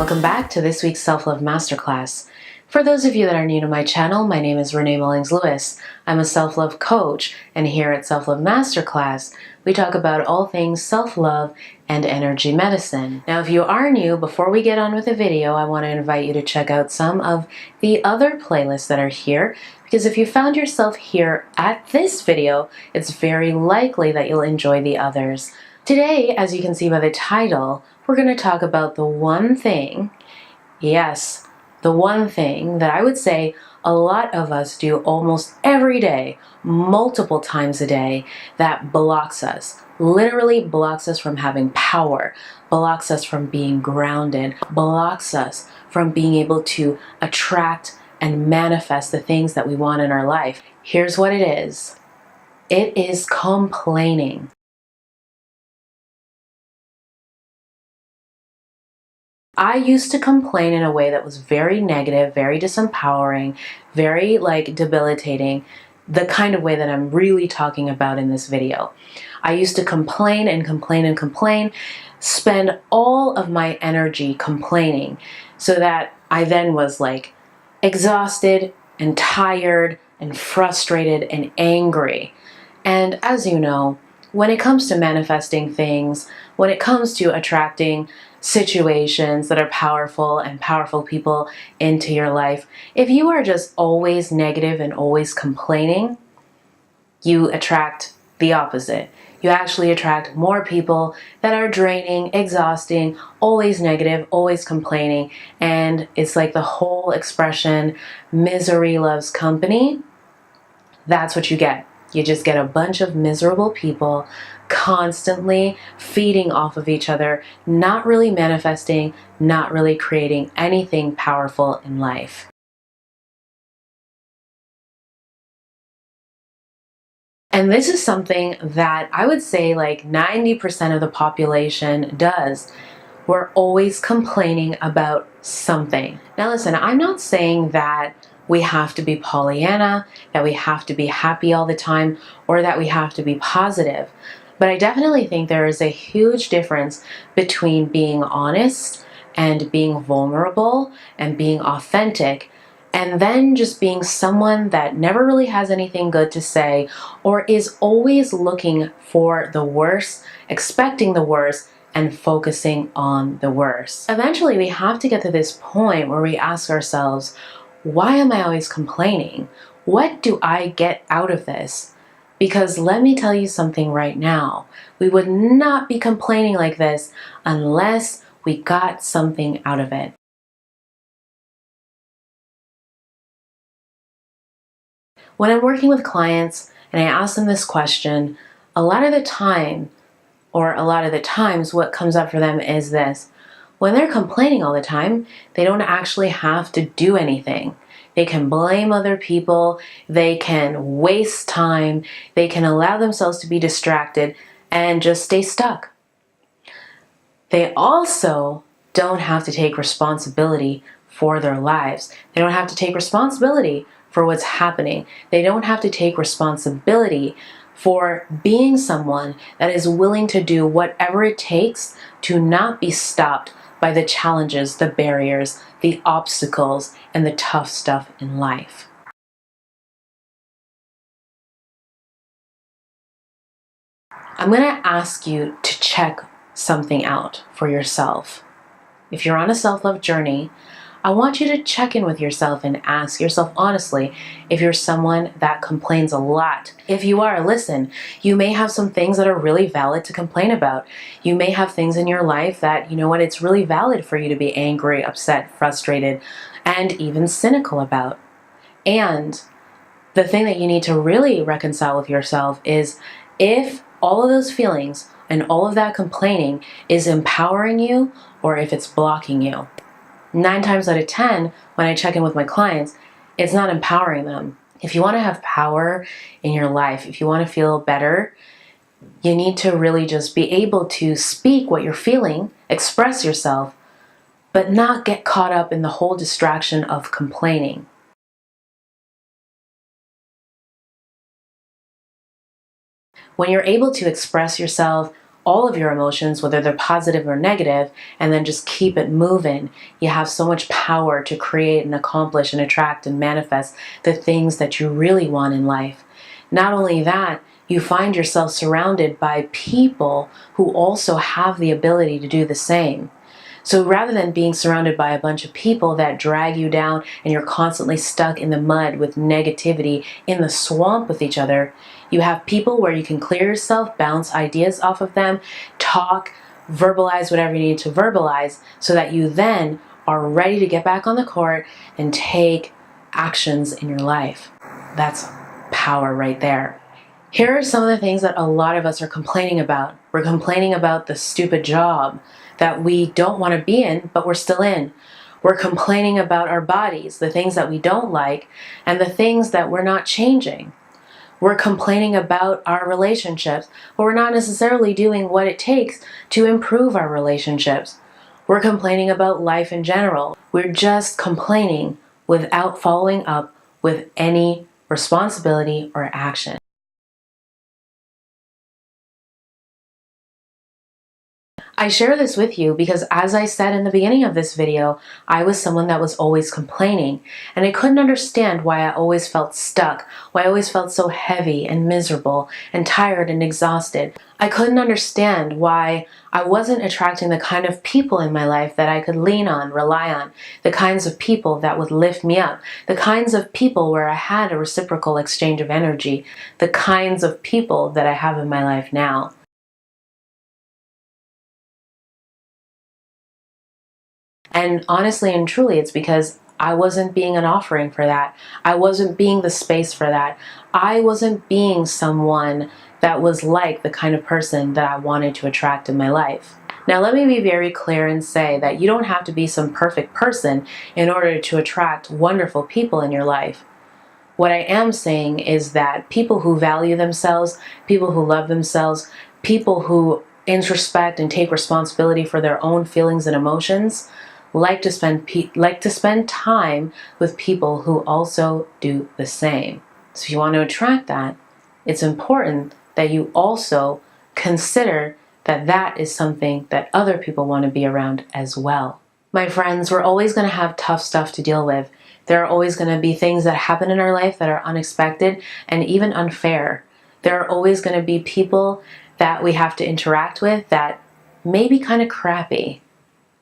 Welcome back to this week's Self-Love Masterclass. For those of you that are new to my channel, my name is Renée Mullings-Lewis. I'm a self-love coach, and here at Self-Love Masterclass, we talk about all things self-love and energy medicine. Now, if you are new, before we get on with the video, I want to invite you to check out some of the other playlists that are here, because if you found yourself here at this video, it's very likely that you'll enjoy the others. Today, as you can see by the title, we're going to talk about the one thing, yes, the one thing that I would say a lot of us do almost every day, multiple times a day, that blocks us, literally blocks us from having power, blocks us from being grounded, blocks us from being able to attract and manifest the things that we want in our life. Here's what it is. It is complaining. I used to complain in a way that was very negative, very disempowering, very debilitating, the kind of way that I'm really talking about in this video. I used to complain and complain and complain, spend all of my energy complaining, so that I then was exhausted and tired and frustrated and angry. And as you know, when it comes to manifesting things, when it comes to attracting situations that are powerful and powerful people into your life, if you are just always negative and always complaining, you attract the opposite. You actually attract more people that are draining, exhausting, always negative, always complaining, and it's like the whole expression, misery loves company. That's what you get. You just get a bunch of miserable people constantly feeding off of each other, not really manifesting, not really creating anything powerful in life. And this is something that I would say 90% of the population does. We're always complaining about something. Now listen, I'm not saying that we have to be Pollyanna, that we have to be happy all the time, or that we have to be positive. But I definitely think there is a huge difference between being honest and being vulnerable and being authentic, and then just being someone that never really has anything good to say, or is always looking for the worst, expecting the worst, and focusing on the worst. Eventually, we have to get to this point where we ask ourselves, why am I always complaining? What do I get out of this? Because let me tell you something right now. We would not be complaining like this unless we got something out of it. When I'm working with clients and I ask them this question, a lot of the times what comes up for them is this. When they're complaining all the time, they don't actually have to do anything. They can blame other people, they can waste time, they can allow themselves to be distracted and just stay stuck. They also don't have to take responsibility for their lives. They don't have to take responsibility for what's happening. They don't have to take responsibility for being someone that is willing to do whatever it takes to not be stopped by the challenges, the barriers, the obstacles, and the tough stuff in life. I'm going to ask you to check something out for yourself. If you're on a self-love journey, I want you to check in with yourself and ask yourself honestly if you're someone that complains a lot. If you are, listen, you may have some things that are really valid to complain about. You may have things in your life that, you know what, it's really valid for you to be angry, upset, frustrated, and even cynical about. And the thing that you need to really reconcile with yourself is if all of those feelings and all of that complaining is empowering you or if it's blocking you. 9 times out of 10, when I check in with my clients, it's not empowering them. If you want to have power in your life, if you want to feel better, you need to really just be able to speak what you're feeling, express yourself, but not get caught up in the whole distraction of complaining. When you're able to express yourself all of your emotions, whether they're positive or negative, and then just keep it moving. You have so much power to create and accomplish and attract and manifest the things that you really want in life. Not only that, you find yourself surrounded by people who also have the ability to do the same. So rather than being surrounded by a bunch of people that drag you down and you're constantly stuck in the mud with negativity in the swamp with each other, you have people where you can clear yourself, bounce ideas off of them, talk, verbalize whatever you need to verbalize, so that you then are ready to get back on the court and take actions in your life. That's power right there. Here are some of the things that a lot of us are complaining about. We're complaining about the stupid job that we don't want to be in, but we're still in. We're complaining about our bodies, the things that we don't like, and the things that we're not changing. We're complaining about our relationships, but we're not necessarily doing what it takes to improve our relationships. We're complaining about life in general. We're just complaining without following up with any responsibility or action. I share this with you because, as I said in the beginning of this video, I was someone that was always complaining, and I couldn't understand why I always felt stuck, why I always felt so heavy and miserable and tired and exhausted. I couldn't understand why I wasn't attracting the kind of people in my life that I could lean on, rely on, the kinds of people that would lift me up, the kinds of people where I had a reciprocal exchange of energy, the kinds of people that I have in my life now. And honestly and truly, it's because I wasn't being an offering for that. I wasn't being the space for that. I wasn't being someone that was like the kind of person that I wanted to attract in my life. Now, let me be very clear and say that you don't have to be some perfect person in order to attract wonderful people in your life. What I am saying is that people who value themselves, people who love themselves, people who introspect and take responsibility for their own feelings and emotions, like to spend time with people who also do the same. So if you want to attract that, it's important that you also consider that that is something that other people want to be around as well. My friends, we're always going to have tough stuff to deal with. There are always going to be things that happen in our life that are unexpected and even unfair. There are always going to be people that we have to interact with that may be kind of crappy,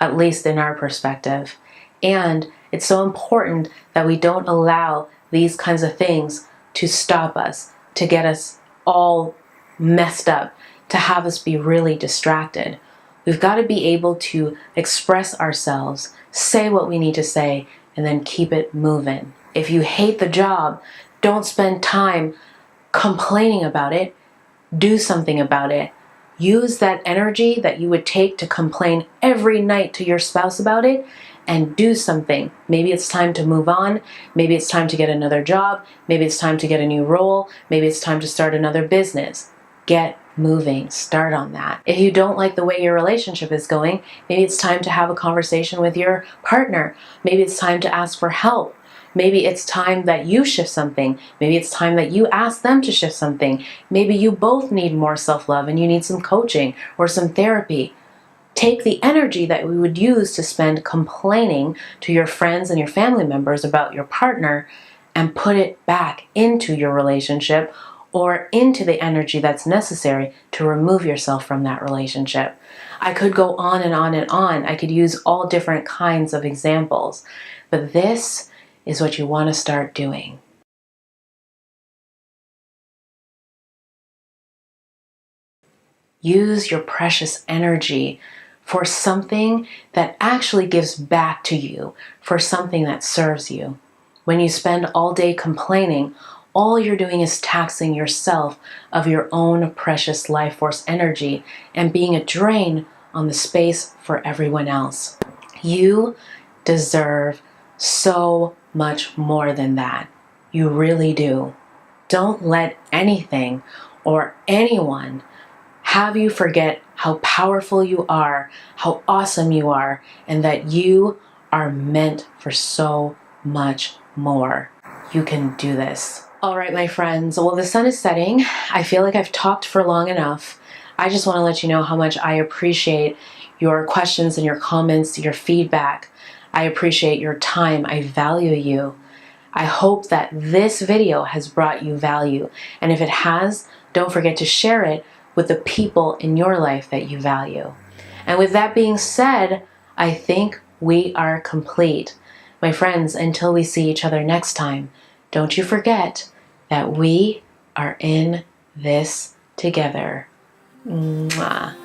at least in our perspective. And it's so important that we don't allow these kinds of things to stop us, to get us all messed up, to have us be really distracted. We've got to be able to express ourselves, say what we need to say, and then keep it moving. If you hate the job, don't spend time complaining about it. Do something about it. Use that energy that you would take to complain every night to your spouse about it and do something. Maybe it's time to move on. Maybe it's time to get another job. Maybe it's time to get a new role. Maybe it's time to start another business. Get moving. Start on that. If you don't like the way your relationship is going, maybe it's time to have a conversation with your partner. Maybe it's time to ask for help. Maybe it's time that you shift something. Maybe it's time that you ask them to shift something. Maybe you both need more self-love and you need some coaching or some therapy. Take the energy that we would use to spend complaining to your friends and your family members about your partner and put it back into your relationship or into the energy that's necessary to remove yourself from that relationship. I could go on and on and on. I could use all different kinds of examples, but this is what you want to start doing. Use your precious energy for something that actually gives back to you, for something that serves you. When you spend all day complaining, all you're doing is taxing yourself of your own precious life force energy and being a drain on the space for everyone else. You deserve so much more than that. You really do. Don't let anything or anyone have you forget how powerful you are, how awesome you are, and that you are meant for so much more. You can do this. All right, my friends. Well, the sun is setting. I feel like I've talked for long enough. I just want to let you know how much I appreciate your questions and your comments, your feedback. I appreciate your time. I value you. I hope that this video has brought you value. And if it has, don't forget to share it with the people in your life that you value. And with that being said, I think we are complete. My friends, until we see each other next time, don't you forget that we are in this together. Mwah.